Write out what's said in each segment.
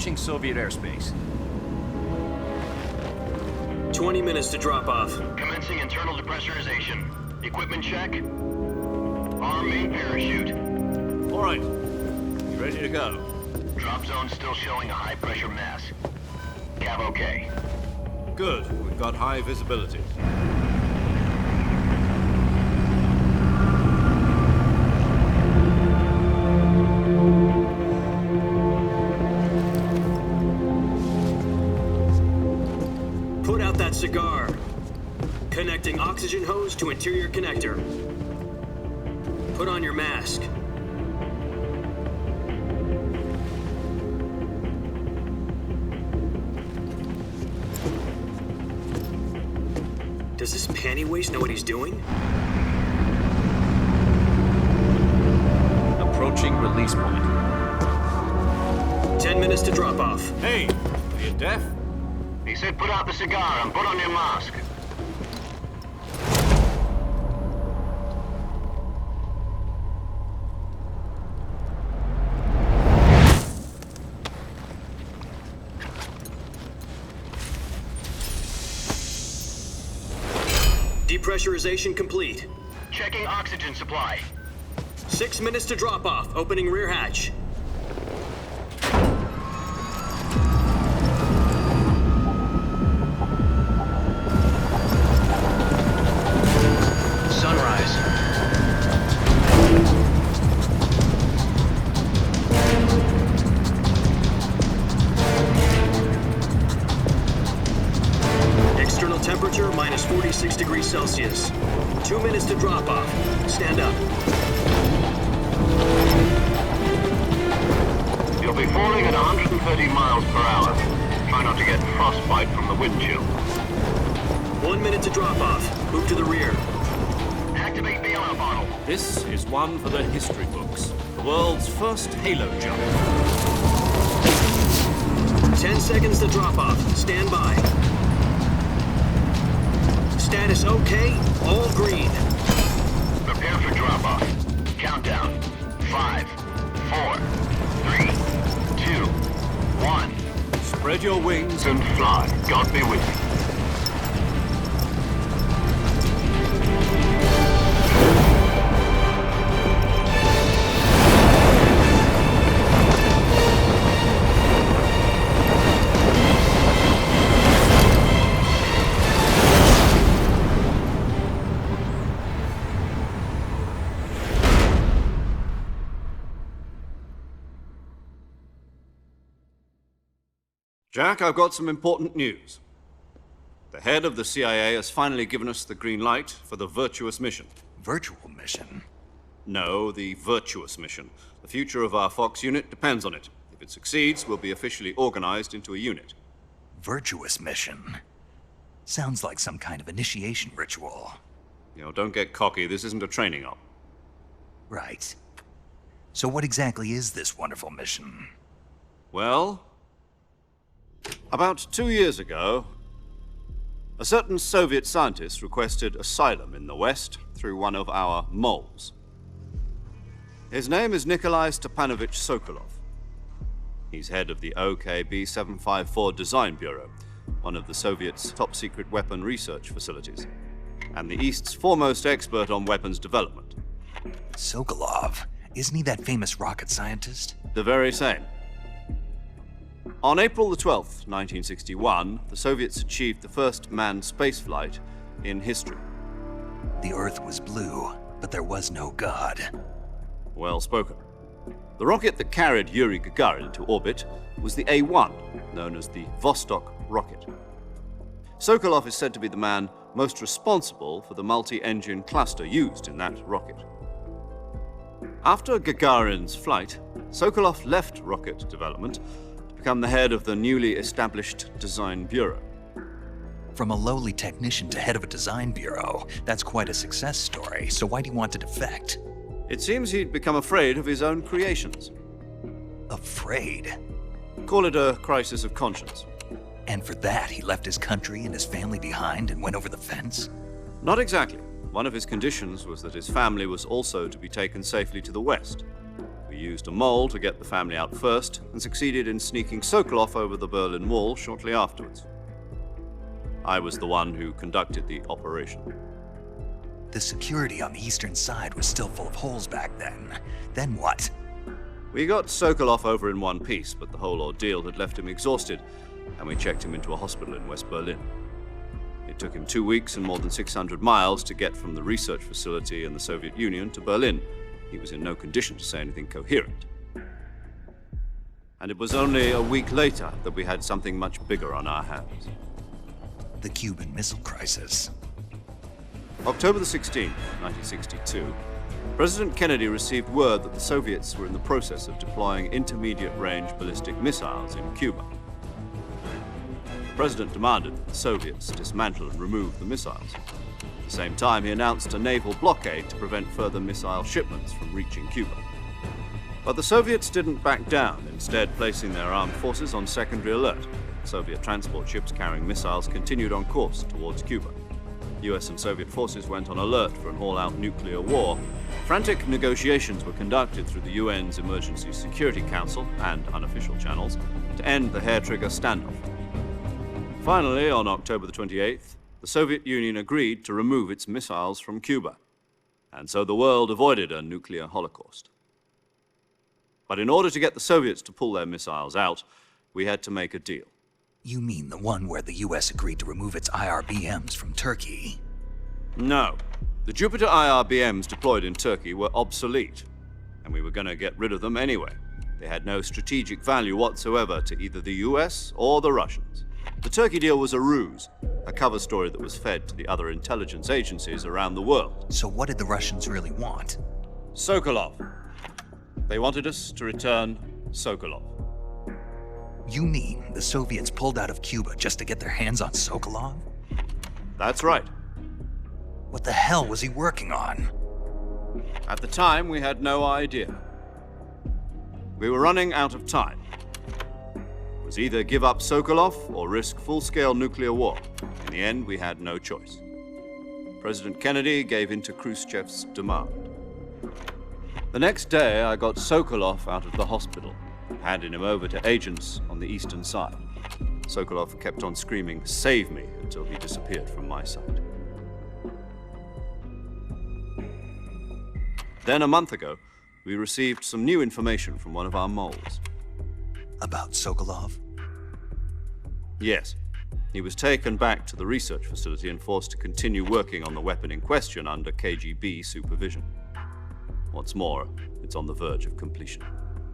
approaching Soviet airspace. 20 minutes to drop off. Commencing internal depressurization. Equipment check. Arm main parachute. All right. You ready to go? Drop zone still showing a high pressure mass. Cav okay. Good. We've got high visibility. Put out that cigar. Connecting oxygen hose to interior connector. Put on your mask. Does this panty waste know what he's doing? Approaching release point. 10 minutes to drop off. Hey, are you deaf? He said put out the cigar and put on your mask. Depressurization complete. Checking oxygen supply. 6 minutes to drop off. Opening rear hatch. Sunrise. External temperature minus 46 degrees Celsius. 2 minutes to drop off. Stand up. You'll be falling at 130 miles per hour. Try not to get frostbite from the wind chill. 1 minute to drop off. Move to the rear. Activate the oil bottle. This is one for the history books. The world's first halo jump. 10 seconds to drop off. Stand by. Status okay. All green. Prepare for drop-off. Countdown. 5, 4, 3, 2, 1. Spread your wings And fly. God be with you. Jack, I've got some important news. The head of the CIA has finally given us the green light for the virtuous mission. Virtual mission? No, the virtuous mission. The future of our Fox unit depends on it. If it succeeds, we'll be officially organized into a unit. Virtuous mission? Sounds like some kind of initiation ritual. Don't get cocky. This isn't a training op. Right. So what exactly is this wonderful mission? Well, about 2 years ago, a certain Soviet scientist requested asylum in the West through one of our moles. His name is Nikolai Stepanovich Sokolov. He's head of the OKB 754 Design Bureau, one of the Soviets' top-secret weapon research facilities, and the East's foremost expert on weapons development. Sokolov? Isn't he that famous rocket scientist? The very same. On April the 12th, 1961, the Soviets achieved the first manned spaceflight in history. The Earth was blue, but there was no God. Well spoken. The rocket that carried Yuri Gagarin to orbit was the A-1, known as the Vostok rocket. Sokolov is said to be the man most responsible for the multi-engine cluster used in that rocket. After Gagarin's flight, Sokolov left rocket development to become the head of the newly established Design Bureau. From a lowly technician to head of a design bureau, that's quite a success story, so why do you want to defect? It seems he'd become afraid of his own creations. Afraid? Call it a crisis of conscience. And for that, he left his country and his family behind and went over the fence? Not exactly. One of his conditions was that his family was also to be taken safely to the West. We used a mole to get the family out first and succeeded in sneaking Sokolov over the Berlin Wall shortly afterwards. I was the one who conducted the operation. The security on the eastern side was still full of holes back then. Then what? We got Sokolov over in one piece, but the whole ordeal had left him exhausted, and we checked him into a hospital in West Berlin. It took him 2 weeks and more than 600 miles to get from the research facility in the Soviet Union to Berlin. He was in no condition to say anything coherent. And it was only a week later that we had something much bigger on our hands. The Cuban Missile Crisis. October the 16th, 1962, President Kennedy received word that the Soviets were in the process of deploying intermediate-range ballistic missiles in Cuba. The President demanded that the Soviets dismantle and remove the missiles. At the same time, he announced a naval blockade to prevent further missile shipments from reaching Cuba. But the Soviets didn't back down, instead placing their armed forces on secondary alert. Soviet transport ships carrying missiles continued on course towards Cuba. US and Soviet forces went on alert for an all-out nuclear war. Frantic negotiations were conducted through the UN's Emergency Security Council and unofficial channels to end the hair-trigger standoff. Finally, on October the 28th, the Soviet Union agreed to remove its missiles from Cuba, and so the world avoided a nuclear holocaust. But in order to get the Soviets to pull their missiles out, we had to make a deal. You mean the one where the US agreed to remove its IRBMs from Turkey? No. The Jupiter IRBMs deployed in Turkey were obsolete, and we were going to get rid of them anyway. They had no strategic value whatsoever to either the US or the Russians. The Turkey deal was a ruse, a cover story that was fed to the other intelligence agencies around the world. So what did the Russians really want? Sokolov. They wanted us to return Sokolov. You mean the Soviets pulled out of Cuba just to get their hands on Sokolov? That's right. What the hell was he working on? At the time, we had no idea. We were running out of time. It was either give up Sokolov or risk full-scale nuclear war. In the end, we had no choice. President Kennedy gave in to Khrushchev's demand. The next day, I got Sokolov out of the hospital, handing him over to agents on the eastern side. Sokolov kept on screaming, "Save me," until he disappeared from my sight. Then a month ago, we received some new information from one of our moles. About Sokolov? Yes. He was taken back to the research facility and forced to continue working on the weapon in question under KGB supervision. What's more, it's on the verge of completion.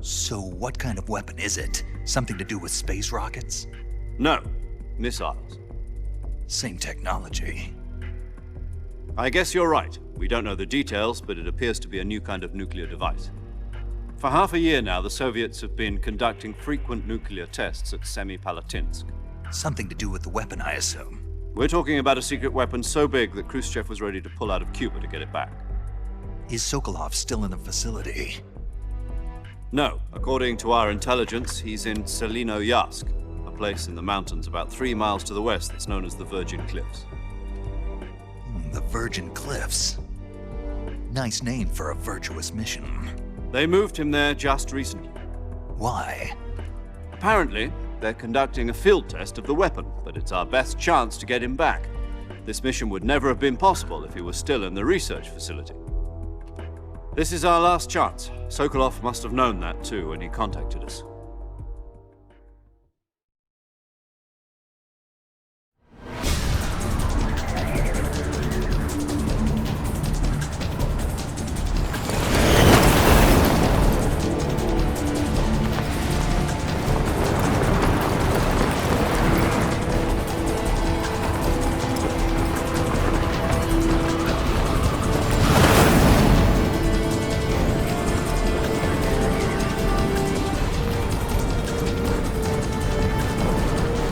So what kind of weapon is it? Something to do with space rockets? No, missiles. Same technology. I guess you're right. We don't know the details, but it appears to be a new kind of nuclear device. For half a year now, the Soviets have been conducting frequent nuclear tests at Semipalatinsk. Something to do with the weapon, I assume. We're talking about a secret weapon so big that Khrushchev was ready to pull out of Cuba to get it back. Is Sokolov still in the facility? No. According to our intelligence, he's in Selinoyarsk, a place in the mountains about 3 miles to the west that's known as the Virgin Cliffs. The Virgin Cliffs. Nice name for a virtuous mission. They moved him there just recently. Why? Apparently, they're conducting a field test of the weapon, but it's our best chance to get him back. This mission would never have been possible if he was still in the research facility. This is our last chance. Sokolov must have known that too when he contacted us.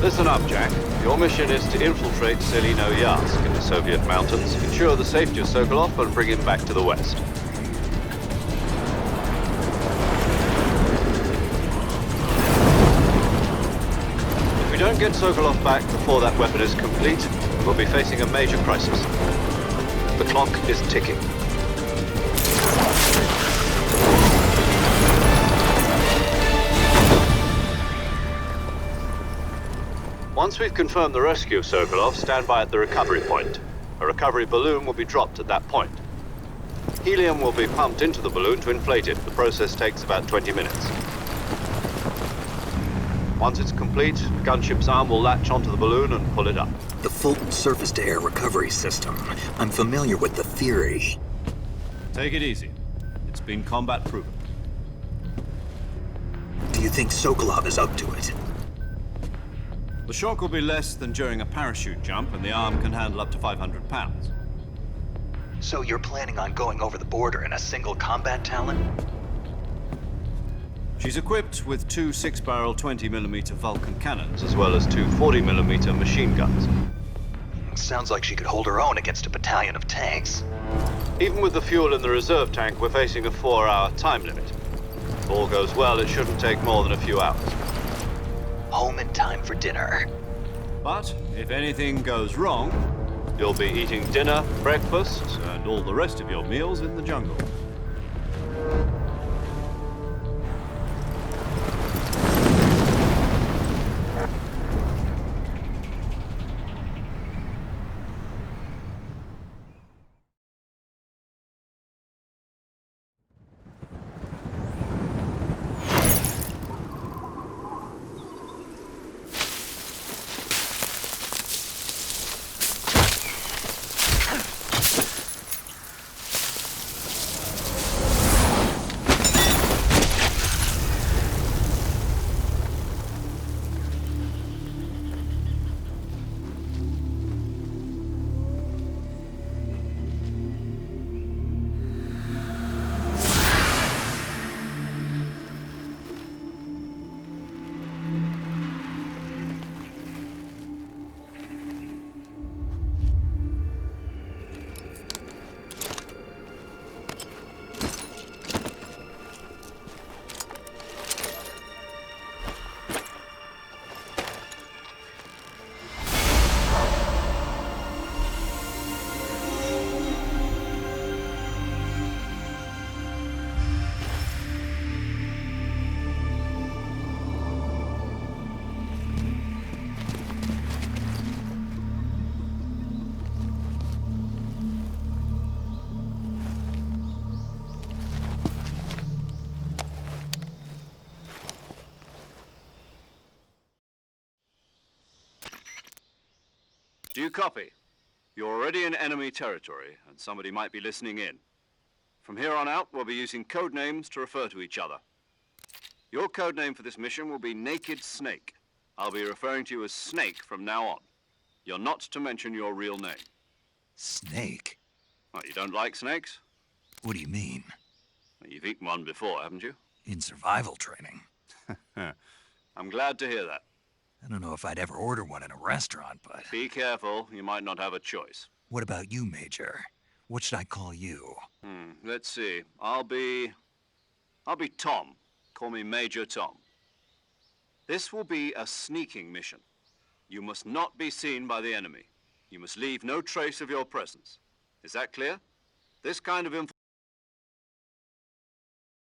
Listen up, Jack. Your mission is to infiltrate Selinoyarsk in the Soviet mountains, ensure the safety of Sokolov, and bring him back to the west. If we don't get Sokolov back before that weapon is complete, we'll be facing a major crisis. The clock is ticking. Once we've confirmed the rescue of Sokolov, stand by at the recovery point. A recovery balloon will be dropped at that point. Helium will be pumped into the balloon to inflate it. The process takes about 20 minutes. Once it's complete, the gunship's arm will latch onto the balloon and pull it up. The Fulton surface-to-air recovery system. I'm familiar with the theory. Take it easy. It's been combat proven. Do you think Sokolov is up to it? The shock will be less than during a parachute jump, and the arm can handle up to 500 pounds. So you're planning on going over the border in a single combat Talon? She's equipped with two 6-barrel 20mm Vulcan cannons, as well as two 40mm machine guns. Sounds like she could hold her own against a battalion of tanks. Even with the fuel in the reserve tank, we're facing a 4-hour time limit. If all goes well, it shouldn't take more than a few hours. Home in time for dinner. But if anything goes wrong, you'll be eating dinner, breakfast, and all the rest of your meals in the jungle. Do you copy? You're already in enemy territory, and somebody might be listening in. From here on out, we'll be using code names to refer to each other. Your code name for this mission will be Naked Snake. I'll be referring to you as Snake from now on. You're not to mention your real name. Snake? Oh, you don't like snakes? What do you mean? Well, you've eaten one before, haven't you? In survival training. I'm glad to hear that. I don't know if I'd ever order one in a restaurant, but... Be careful, you might not have a choice. What about you, Major? What should I call you? Let's see. I'll be Tom. Call me Major Tom. This will be a sneaking mission. You must not be seen by the enemy. You must leave no trace of your presence. Is that clear? This kind of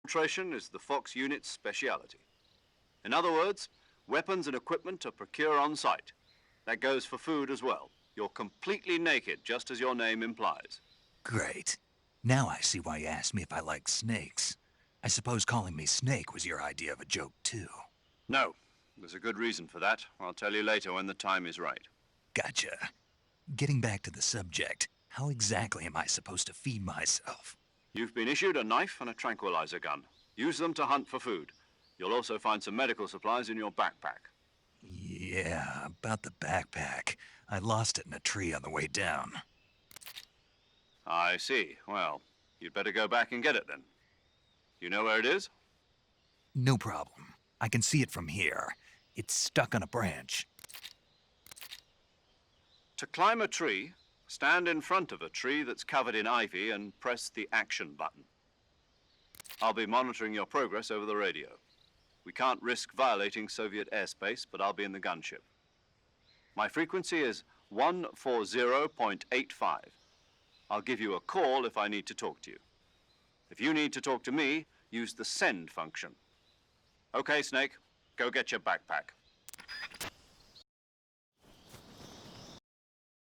infiltration is the Fox unit's speciality. In other words, weapons and equipment are procured on site. That goes for food as well. You're completely naked, just as your name implies. Great. Now I see why you asked me if I like snakes. I suppose calling me Snake was your idea of a joke, too. No, there's a good reason for that. I'll tell you later when the time is right. Gotcha. Getting back to the subject, how exactly am I supposed to feed myself? You've been issued a knife and a tranquilizer gun. Use them to hunt for food. You'll also find some medical supplies in your backpack. Yeah, about the backpack. I lost it in a tree on the way down. I see. Well, you'd better go back and get it then. You know where it is? No problem. I can see it from here. It's stuck on a branch. To climb a tree, stand in front of a tree that's covered in ivy and press the action button. I'll be monitoring your progress over the radio. We can't risk violating Soviet airspace, but I'll be in the gunship. My frequency is 140.85. I'll give you a call if I need to talk to you. If you need to talk to me, use the send function. Okay, Snake, go get your backpack.